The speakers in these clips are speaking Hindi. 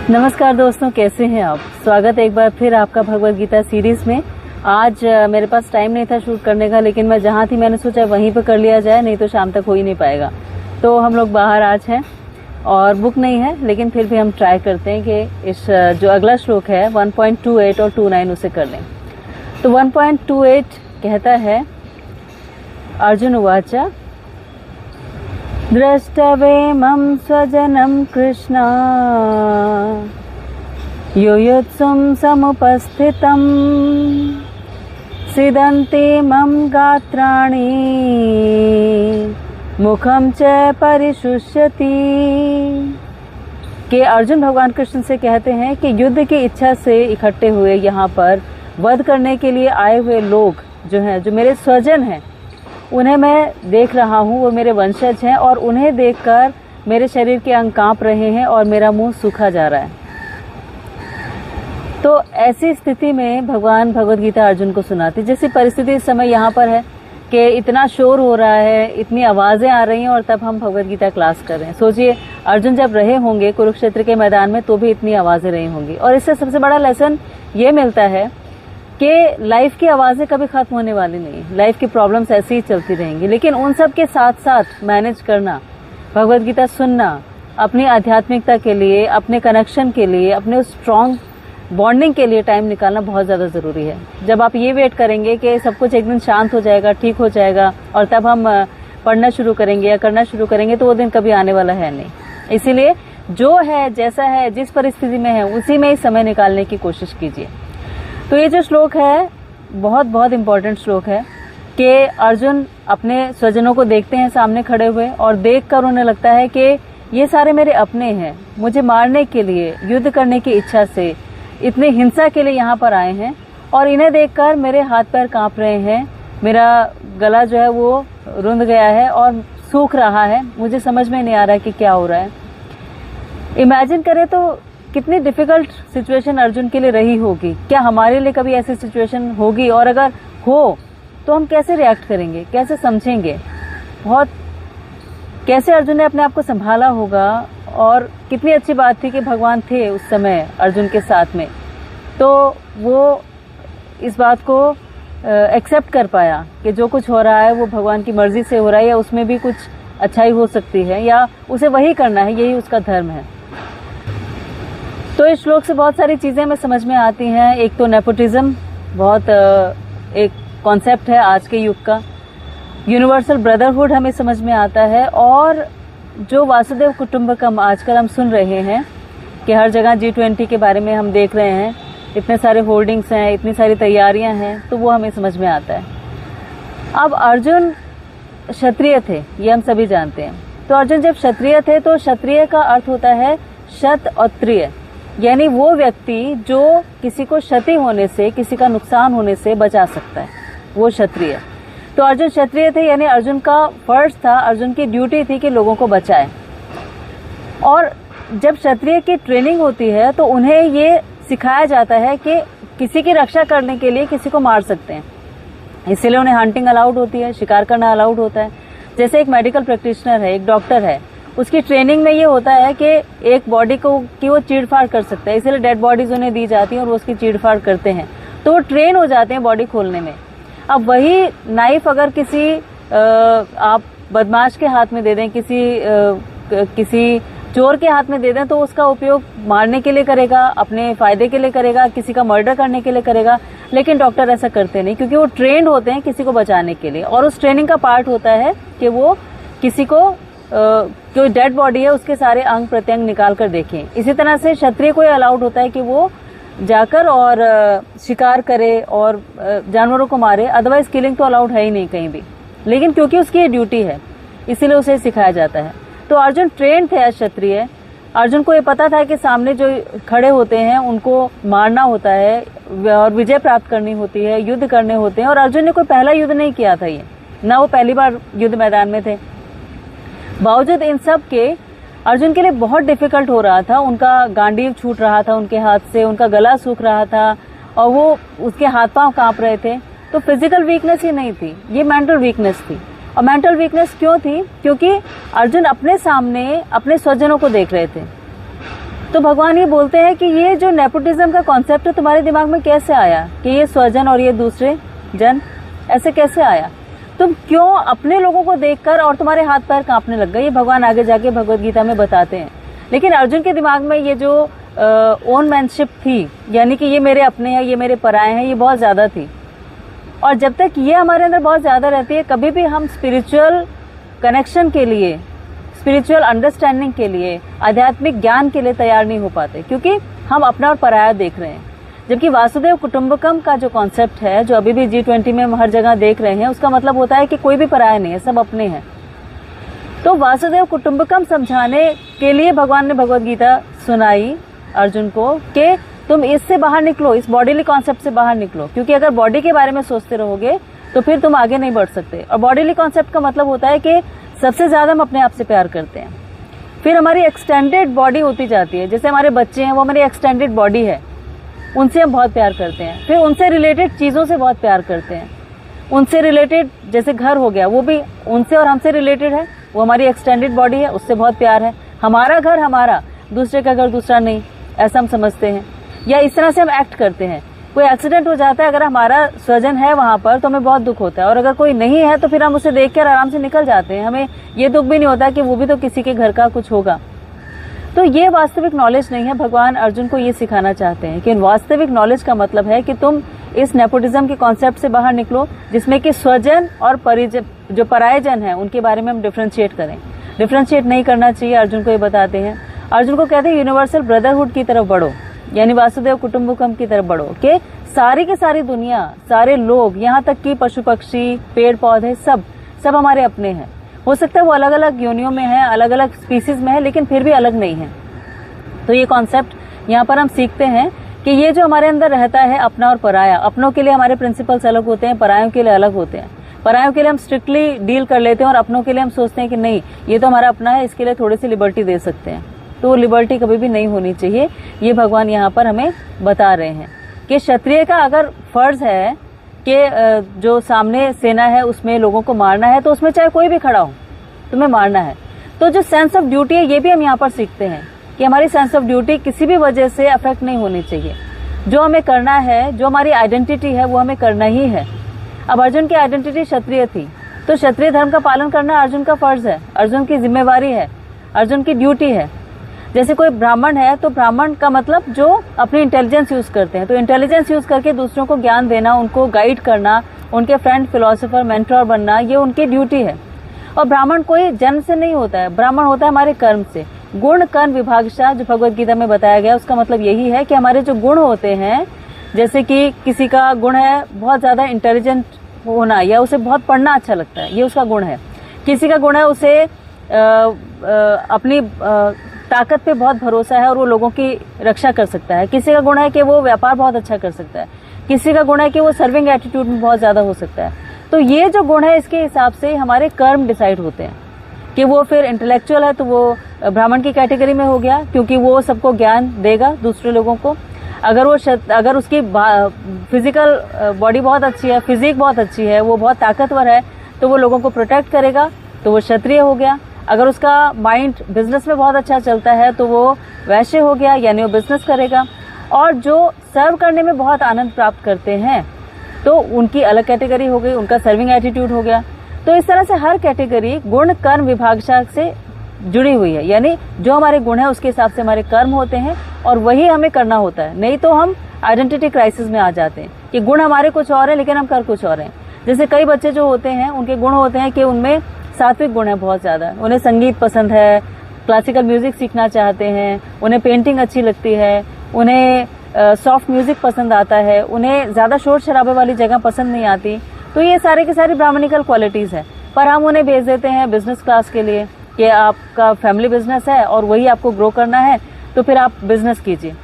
नमस्कार दोस्तों, कैसे हैं आप। स्वागत है एक बार फिर आपका भगवत गीता सीरीज में। आज मेरे पास टाइम नहीं था शूट करने का, लेकिन मैं जहां थी मैंने सोचा वहीं पर कर लिया जाए, नहीं तो शाम तक हो ही नहीं पाएगा। तो हम लोग बाहर आज हैं और बुक नहीं है, लेकिन फिर भी हम ट्राई करते हैं कि इस जो अगला श्लोक है 1.28 और 29 उसे कर लें। तो 1.28 कहता है, अर्जुन उवाच द्रष्टवेमं स्वजनं कृष्ण युयुत्सुं समुपस्थितं सीदन्ति मम गात्राणि मुखम च परिशुष्यति। कि अर्जुन भगवान कृष्ण से कहते हैं कि युद्ध की इच्छा से इकट्ठे हुए यहाँ पर वध करने के लिए आए हुए लोग जो हैं, जो मेरे स्वजन हैं, उन्हें मैं देख रहा हूँ, वो मेरे वंशज हैं और उन्हें देखकर मेरे शरीर के अंग कांप रहे हैं और मेरा मुंह सूखा जा रहा है। तो ऐसी स्थिति में भगवान भगवत गीता अर्जुन को सुनाती। जैसी परिस्थिति इस समय यहाँ पर है कि इतना शोर हो रहा है, इतनी आवाजें आ रही हैं और तब हम भगवत गीता क्लास कर रहे हैं। सोचिए, अर्जुन जब रहे होंगे कुरुक्षेत्र के मैदान में तो भी इतनी आवाजें रही होंगी। और इससे सबसे बड़ा लेसन ये मिलता है कि लाइफ की आवाजें कभी खत्म होने वाली नहीं है, लाइफ की प्रॉब्लम्स ऐसी ही चलती रहेंगी, लेकिन उन सब के साथ साथ मैनेज करना, भगवत गीता सुनना, अपनी आध्यात्मिकता के लिए, अपने कनेक्शन के लिए, अपने उस स्ट्रॉन्ग बॉन्डिंग के लिए टाइम निकालना बहुत ज़्यादा ज़रूरी है। जब आप ये वेट करेंगे कि सब कुछ एक दिन शांत हो जाएगा, ठीक हो जाएगा और तब हम पढ़ना शुरू करेंगे या करना शुरू करेंगे, तो वो दिन कभी आने वाला है नहीं। इसीलिए जो है, जैसा है, जिस परिस्थिति में है, उसी में ही समय निकालने की कोशिश कीजिए। तो ये जो श्लोक है बहुत बहुत इम्पोर्टेंट श्लोक है कि अर्जुन अपने स्वजनों को देखते हैं सामने खड़े हुए और देखकर उन्हें लगता है कि ये सारे मेरे अपने हैं, मुझे मारने के लिए, युद्ध करने की इच्छा से, इतनी हिंसा के लिए यहाँ पर आए हैं और इन्हें देखकर मेरे हाथ पैर कांप रहे हैं, मेरा गला जो है वो रुंध गया है और सूख रहा है, मुझे समझ में नहीं आ रहा है कि क्या हो रहा है। इमेजिन करें तो कितनी डिफिकल्ट सिचुएशन अर्जुन के लिए रही होगी। क्या हमारे लिए कभी ऐसी सिचुएशन होगी, और अगर हो तो हम कैसे रिएक्ट करेंगे, कैसे समझेंगे, बहुत कैसे अर्जुन ने अपने आप को संभाला होगा। और कितनी अच्छी बात थी कि भगवान थे उस समय अर्जुन के साथ में, तो वो इस बात को एक्सेप्ट कर पाया कि जो कुछ हो रहा है वो भगवान की मर्जी से हो रहा है, या उसमें भी कुछ अच्छाई हो सकती है, या उसे वही करना है, यही उसका धर्म है। तो इस श्लोक से बहुत सारी चीजें हमें समझ में आती हैं। एक तो नेपोटिज्म बहुत एक कॉन्सेप्ट है आज के युग का, यूनिवर्सल ब्रदरहुड हमें समझ में आता है, और जो वासुदेव कुटुंबकम आजकल हम सुन रहे हैं कि हर जगह G20 के बारे में हम देख रहे हैं, इतने सारे होर्डिंग्स हैं, इतनी सारी तैयारियां हैं, तो वो हमें समझ में आता है। अब अर्जुन क्षत्रिय थे, ये हम सभी जानते हैं। तो अर्जुन जब क्षत्रिय थे तो क्षत्रिय का अर्थ होता है शत और त्रिय, यानी वो व्यक्ति जो किसी को क्षति होने से, किसी का नुकसान होने से बचा सकता है, वो क्षत्रिय। तो अर्जुन क्षत्रिय थे, यानी अर्जुन का फर्ज था, अर्जुन की ड्यूटी थी कि लोगों को बचाए। और जब क्षत्रिय की ट्रेनिंग होती है तो उन्हें ये सिखाया जाता है कि किसी की रक्षा करने के लिए किसी को मार सकते हैं, इसीलिए उन्हें हंटिंग अलाउड होती है, शिकार करना अलाउड होता है। जैसे एक मेडिकल प्रैक्टिशनर है, एक डॉक्टर है, उसकी ट्रेनिंग में ये होता है कि एक बॉडी को की वो चीड़फाड़ कर सकता है, इसलिए डेड बॉडीज उन्हें दी जाती हैं और वो उसकी चीड़फाड़ करते हैं, तो वो ट्रेन हो जाते हैं बॉडी खोलने में। अब वही नाइफ अगर किसी आप बदमाश के हाथ में दे दें, किसी चोर के हाथ में दे दें, तो उसका उपयोग मारने के लिए करेगा, अपने फायदे के लिए करेगा, किसी का मर्डर करने के लिए करेगा। लेकिन डॉक्टर ऐसा करते नहीं, क्योंकि वो ट्रेंड होते हैं किसी को बचाने के लिए, और उस ट्रेनिंग का पार्ट होता है कि वो किसी को जो डेड बॉडी है उसके सारे अंग प्रत्यंग निकाल कर देखें। इसी तरह से क्षत्रिय को अलाउड होता है कि वो जाकर और शिकार करे और जानवरों को मारे, अदरवाइज किलिंग तो अलाउड है ही नहीं कहीं भी, लेकिन क्योंकि उसकी ये ड्यूटी है इसीलिए उसे सिखाया जाता है। तो अर्जुन ट्रेंड थे क्षत्रिय। अर्जुन को ये पता था कि सामने जो खड़े होते हैं उनको मारना होता है और विजय प्राप्त करनी होती है, युद्ध करने होते हैं। और अर्जुन ने कोई पहला युद्ध नहीं किया था, ये ना वो पहली बार युद्ध मैदान में थे। बावजूद इन सब के अर्जुन के लिए बहुत डिफिकल्ट हो रहा था, उनका गांडीव छूट रहा था उनके हाथ से, उनका गला सूख रहा था और वो उसके हाथ पांव कांप रहे थे। तो फिजिकल वीकनेस ही नहीं थी, ये मेंटल वीकनेस थी। और मेंटल वीकनेस क्यों थी? क्योंकि अर्जुन अपने सामने अपने स्वजनों को देख रहे थे। तो भगवान ये बोलते हैं कि ये जो नेपोटिज्म का कॉन्सेप्ट है तुम्हारे दिमाग में कैसे आया कि ये स्वजन और ये दूसरे जन, ऐसे कैसे आया? तुम क्यों अपने लोगों को देखकर और तुम्हारे हाथ पैर कांपने लग गए? ये भगवान आगे जाके भगवत गीता में बताते हैं। लेकिन अर्जुन के दिमाग में ये जो ओन मैनशिप थी, यानी कि ये मेरे अपने हैं, ये मेरे पराये हैं, ये बहुत ज्यादा थी। और जब तक ये हमारे अंदर बहुत ज्यादा रहती है, कभी भी हम स्पिरिचुअल कनेक्शन के लिए, स्पिरिचुअल अंडरस्टैंडिंग के लिए, आध्यात्मिक ज्ञान के लिए तैयार नहीं हो पाते, क्योंकि हम अपना और पराया देख रहे हैं। जबकि वासुदेव कुटुंबकम का जो कॉन्सेप्ट है, जो अभी भी G20 में हम हर जगह देख रहे हैं, उसका मतलब होता है कि कोई भी पराया नहीं है, सब अपने हैं। तो वासुदेव कुटुंबकम समझाने के लिए भगवान ने भगवत गीता सुनाई अर्जुन को कि तुम इससे बाहर निकलो, इस बॉडीली कॉन्सेप्ट से बाहर निकलो, क्योंकि अगर बॉडी के बारे में सोचते रहोगे तो फिर तुम आगे नहीं बढ़ सकते। और बॉडीली कॉन्सेप्ट का मतलब होता है कि सबसे ज्यादा हम अपने आप से प्यार करते हैं, फिर हमारी एक्सटेंडेड बॉडी होती जाती है। जैसे हमारे बच्चे हैं, वो हमारी एक्सटेंडेड बॉडी है, उनसे हम बहुत प्यार करते हैं। फिर उनसे रिलेटेड चीजों से बहुत प्यार करते हैं, उनसे रिलेटेड जैसे घर हो गया, वो भी उनसे और हमसे रिलेटेड है, वो हमारी एक्सटेंडेड बॉडी है, उससे बहुत प्यार है। हमारा घर हमारा, दूसरे का घर दूसरा नहीं, ऐसा हम समझते हैं, या इस तरह से हम एक्ट करते हैं। कोई एक्सीडेंट हो जाता है, अगर हमारा स्वजन है वहां पर तो हमें बहुत दुख होता है, और अगर कोई नहीं है तो फिर हम उसे देखकर आराम से निकल जाते हैं। हमें ये दुख भी नहीं होता कि वो भी तो किसी के घर का कुछ होगा। तो ये वास्तविक नॉलेज नहीं है। भगवान अर्जुन को ये सिखाना चाहते हैं कि वास्तविक नॉलेज का मतलब है कि तुम इस नेपोटिज्म के कॉन्सेप्ट से बाहर निकलो, जिसमें कि स्वजन और परिजन, जो पराये जन है, उनके बारे में हम डिफ्रेंशिएट करें। डिफ्रेंशिएट नहीं करना चाहिए, अर्जुन को ये बताते हैं। अर्जुन को कहते हैं यूनिवर्सल ब्रदरहुड की तरफ बढ़ो, यानी वासुदेव कुटुंबकम की तरफ बढ़ो, कि सारी की सारी दुनिया, सारे लोग, यहाँ तक कि पशु पक्षी, पेड़ पौधे, सब हमारे अपने हैं। हो सकता है वो अलग अलग योनियों में है, अलग अलग स्पीसीज में है, लेकिन फिर भी अलग नहीं है। तो ये कॉन्सेप्ट यहाँ पर हम सीखते हैं कि ये जो हमारे अंदर रहता है, अपना और पराया, अपनों के लिए हमारे प्रिंसिपल्स अलग होते हैं, परायों के लिए अलग होते हैं। परायों के लिए हम स्ट्रिक्टली डील कर लेते हैं, और अपनों के लिए हम सोचते हैं कि नहीं, ये तो हमारा अपना है, इसके लिए थोड़ी सी लिबर्टी दे सकते हैं। तो वो लिबर्टी कभी भी नहीं होनी चाहिए। ये भगवान यहाँ पर हमें बता रहे हैं कि क्षत्रिय का अगर फर्ज है कि जो सामने सेना है उसमें लोगों को मारना है, तो उसमें चाहे कोई भी खड़ा हो, तुम्हें मारना है। तो जो सेंस ऑफ ड्यूटी है, ये भी हम यहाँ पर सीखते हैं कि हमारी सेंस ऑफ ड्यूटी किसी भी वजह से अफेक्ट नहीं होनी चाहिए। जो हमें करना है, जो हमारी आइडेंटिटी है, वो हमें करना ही है। अब अर्जुन की आइडेंटिटी क्षत्रिय थी, तो क्षत्रिय धर्म का पालन करना अर्जुन का फर्ज है, अर्जुन की जिम्मेवारी है, अर्जुन की ड्यूटी है। जैसे कोई ब्राह्मण है, तो ब्राह्मण का मतलब जो अपनी इंटेलिजेंस यूज करते हैं, तो इंटेलिजेंस यूज करके दूसरों को ज्ञान देना, उनको गाइड करना, उनके फ्रेंड, फिलोसोफर, मेंटोर बनना, ये उनकी ड्यूटी है। और ब्राह्मण कोई जन्म से नहीं होता है, ब्राह्मण होता है हमारे कर्म से। गुण कर्म विभागशः जो भगवत गीता में बताया गया, उसका मतलब यही है कि हमारे जो गुण होते हैं, जैसे कि किसी का गुण है बहुत ज्यादा इंटेलिजेंट होना, या उसे बहुत पढ़ना अच्छा लगता है, ये उसका गुण है। किसी का गुण है उसे अपनी ताकत पे बहुत भरोसा है और वो लोगों की रक्षा कर सकता है। किसी का गुण है कि वो व्यापार बहुत अच्छा कर सकता है। किसी का गुण है कि वो सर्विंग एटीट्यूड में बहुत ज्यादा हो सकता है। तो ये जो गुण है, इसके हिसाब से हमारे कर्म डिसाइड होते हैं कि वो फिर इंटेलेक्चुअल है तो वो ब्राह्मण की कैटेगरी में हो गया, क्योंकि वो सबको ज्ञान देगा दूसरे लोगों को। अगर उसकी फिजिकल बॉडी बहुत अच्छी है, फिजिक बहुत अच्छी है, वो बहुत ताकतवर है, तो वो लोगों को प्रोटेक्ट करेगा, तो वो क्षत्रिय हो गया। अगर उसका माइंड बिजनेस में बहुत अच्छा चलता है, तो वो वैश्य हो गया, यानी वो बिजनेस करेगा। और जो सर्व करने में बहुत आनंद प्राप्त करते हैं, तो उनकी अलग कैटेगरी हो गई, उनका सर्विंग एटीट्यूड हो गया। तो इस तरह से हर कैटेगरी गुण कर्म विभागशः से जुड़ी हुई है, यानी जो हमारे गुण है उसके हिसाब से हमारे कर्म होते हैं, और वही हमें करना होता है। नहीं तो हम आइडेंटिटी क्राइसिस में आ जाते हैं कि गुण हमारे कुछ और है, लेकिन हम कर कुछ और हैं। जैसे कई बच्चे जो होते हैं, उनके गुण होते हैं कि उनमें सात्विक गुण है बहुत ज्यादा, उन्हें संगीत पसंद है, क्लासिकल म्यूजिक सीखना चाहते हैं, उन्हें पेंटिंग अच्छी लगती है, उन्हें सॉफ्ट म्यूजिक पसंद आता है, उन्हें ज्यादा शोर शराबे वाली जगह पसंद नहीं आती। तो ये सारे के सारी ब्राह्मणिकल क्वालिटीज है, पर हम उन्हें भेज देते हैं बिजनेस क्लास के लिए कि आपका फैमिली बिजनेस है और वही आपको ग्रो करना है, तो फिर आप बिजनेस कीजिए।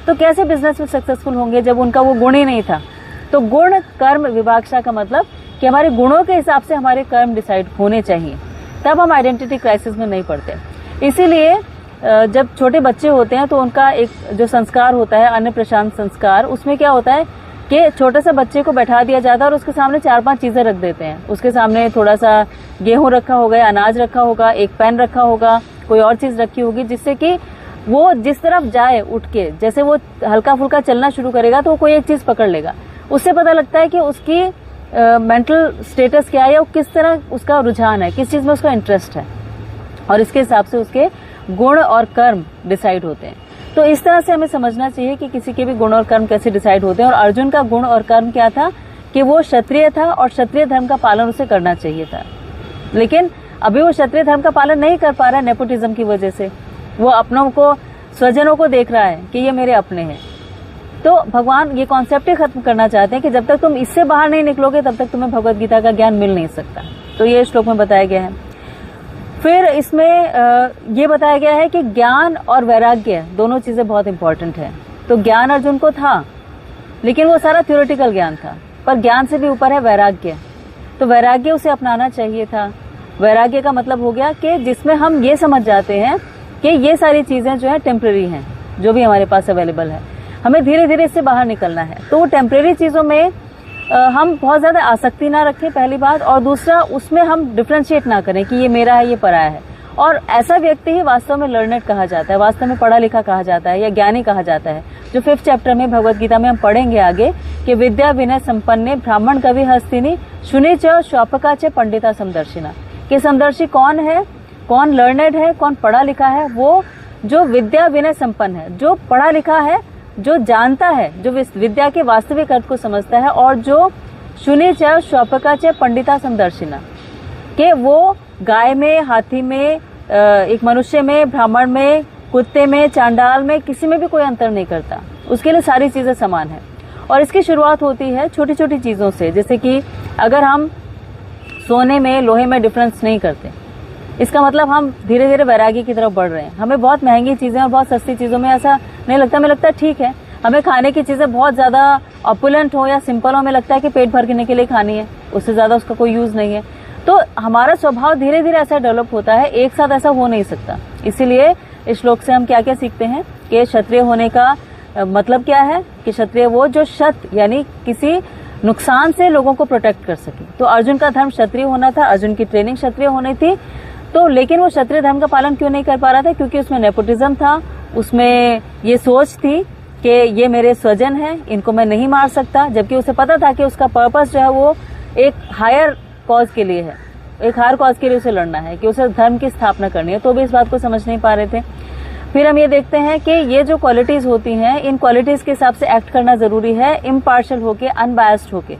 तो कैसे बिजनेस में सक्सेसफुल होंगे जब उनका वो गुण ही नहीं था? तो गुण कर्म विभागशः का मतलब कि हमारे गुणों के हिसाब से हमारे कर्म डिसाइड होने चाहिए, तब हम आइडेंटिटी क्राइसिस में नहीं पड़ते। इसीलिए जब छोटे बच्चे होते हैं तो उनका एक जो संस्कार होता है, अन्न प्रशांत संस्कार, उसमें क्या होता है कि छोटे से बच्चे को बैठा दिया जाता है और उसके सामने 4-5 चीजें रख देते हैं। उसके सामने थोड़ा सा गेहूं रखा होगा, अनाज रखा होगा, एक पेन रखा होगा, कोई और चीज रखी होगी, जिससे कि वो जिस तरफ जाए उठ के, जैसे वो हल्का फुल्का चलना शुरू करेगा तो वो कोई एक चीज पकड़ लेगा। उससे पता लगता है कि उसकी मेंटल स्टेटस क्या है, या किस तरह उसका रुझान है, किस चीज में उसका इंटरेस्ट है, और इसके हिसाब से उसके गुण और कर्म डिसाइड होते हैं। तो इस तरह से हमें समझना चाहिए कि किसी के भी गुण और कर्म कैसे डिसाइड होते हैं। और अर्जुन का गुण और कर्म क्या था कि वो क्षत्रिय था और क्षत्रिय धर्म का पालन उसे करना चाहिए था, लेकिन अभी वो क्षत्रिय धर्म का पालन नहीं कर पा रहा है नेपोटिज्म की वजह से। वो अपनों को, स्वजनों को देख रहा है कि ये मेरे अपने हैं। तो भगवान ये कॉन्सेप्ट ही खत्म करना चाहते हैं कि जब तक तुम इससे बाहर नहीं निकलोगे तब तक तुम्हें भगवत गीता का ज्ञान मिल नहीं सकता। तो ये श्लोक में बताया गया है। फिर इसमें ये बताया गया है कि ज्ञान और वैराग्य दोनों चीजें बहुत इंपॉर्टेंट है। तो ज्ञान अर्जुन को था, लेकिन वो सारा थ्योरेटिकल ज्ञान था, पर ज्ञान से भी ऊपर है वैराग्य। तो वैराग्य उसे अपनाना चाहिए था। वैराग्य का मतलब हो गया कि जिसमें हम ये समझ जाते हैं कि ये सारी चीजें जो है टेम्परेरी हैं, जो भी हमारे पास अवेलेबल है, हमें धीरे धीरे इससे बाहर निकलना है। तो वो टेम्परेरी चीजों में हम बहुत ज्यादा आसक्ति ना रखें, पहली बात, और दूसरा उसमें हम डिफ्रेंशिएट ना करें कि ये मेरा है, ये पराया है। और ऐसा व्यक्ति ही वास्तव में लर्नेड कहा जाता है, वास्तव में पढ़ा लिखा कहा जाता है, या ज्ञानी कहा जाता है। जो 5th चैप्टर में भगवत गीता में हम पढ़ेंगे आगे कि विद्या विनय संपन्ने ब्राह्मण कवि हस्तिनी शुनि च श्वापका च पंडिता समदर्शिना। कि समदर्शी कौन है, कौन लर्नेड है, कौन पढ़ा लिखा है? वो जो विद्या विनय संपन्न है, जो पढ़ा लिखा है, जो जानता है, जो विद्या के वास्तविक अर्थ को समझता है, और जो शुनि च श्वापका च पंडिता समदर्शिना, कि वो गाय में, हाथी में, एक मनुष्य में, ब्राह्मण में, कुत्ते में, चांडाल में, किसी में भी कोई अंतर नहीं करता। उसके लिए सारी चीजें समान है। और इसकी शुरुआत होती है छोटी छोटी चीजों से, जैसे कि अगर हम सोने में, लोहे में डिफरेंस नहीं करते, इसका मतलब हम धीरे धीरे वैराग्य की तरफ बढ़ रहे हैं। हमें बहुत महंगी चीजें और बहुत सस्ती चीजों में ऐसा नहीं लगता, हमें लगता है ठीक है। हमें खाने की चीजें बहुत ज्यादा ऑपुलेंट हो या सिंपल हो, हमें लगता है कि पेट भरने के लिए खानी है, उससे ज्यादा उसका कोई यूज नहीं है। तो हमारा स्वभाव धीरे धीरे ऐसा डेवलप होता है, एक साथ ऐसा हो नहीं सकता। इसीलिए इस श्लोक से हम क्या क्या सीखते हैं कि क्षत्रिय होने का मतलब क्या है कि क्षत्रिय वो जो शत यानी किसी नुकसान से लोगों को प्रोटेक्ट कर सके। तो अर्जुन का धर्म क्षत्रिय होना था, अर्जुन की ट्रेनिंग क्षत्रिय होनी थी। तो लेकिन वो क्षत्रिय धर्म का पालन क्यों नहीं कर पा रहा था? क्योंकि उसमें नेपोटिज्म था, उसमें ये सोच थी कि ये मेरे स्वजन हैं, इनको मैं नहीं मार सकता। जबकि उसे पता था कि उसका पर्पस जो है वो एक हायर कॉज के लिए है, एक हायर कॉज के लिए उसे लड़ना है, कि उसे धर्म की स्थापना करनी है। तो भी इस बात को समझ नहीं पा रहे थे। फिर हम ये देखते हैं कि ये जो क्वालिटीज होती हैं, इन क्वालिटीज के हिसाब से एक्ट करना जरूरी है, इम्पार्शियल होके, अनबायस्ड होके,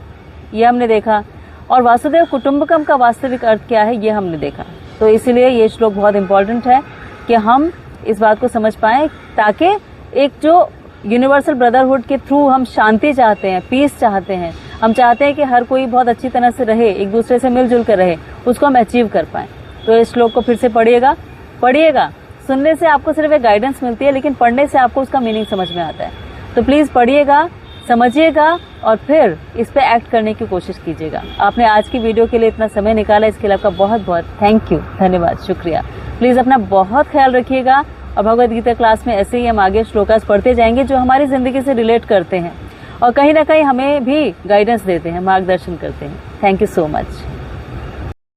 ये हमने देखा। और वासुदेव कुटुंबकम का वास्तविक अर्थ क्या है, ये हमने देखा। तो इसीलिए ये श्लोक बहुत इंपॉर्टेंट है कि हम इस बात को समझ पाएं, ताकि एक जो यूनिवर्सल ब्रदरहुड के थ्रू हम शांति चाहते हैं, पीस चाहते हैं, हम चाहते हैं कि हर कोई बहुत अच्छी तरह से रहे, एक दूसरे से मिलजुल कर रहे, उसको हम अचीव कर पाएं। तो इस श्लोक को फिर से पढ़िएगा। सुनने से आपको सिर्फ एक गाइडेंस मिलती है, लेकिन पढ़ने से आपको उसका मीनिंग समझ में आता है। तो प्लीज पढ़िएगा, समझिएगा, और फिर इस पे एक्ट करने की कोशिश कीजिएगा। आपने आज की वीडियो के लिए इतना समय निकाला, इसके लिए आपका बहुत बहुत थैंक यू, धन्यवाद, शुक्रिया। प्लीज अपना बहुत ख्याल रखिएगा। और भगवद गीता क्लास में ऐसे ही हम आगे श्लोकास पढ़ते जाएंगे जो हमारी जिंदगी से रिलेट करते हैं और कहीं ना कहीं हमें भी गाइडेंस देते हैं, मार्गदर्शन करते हैं। Thank you so much.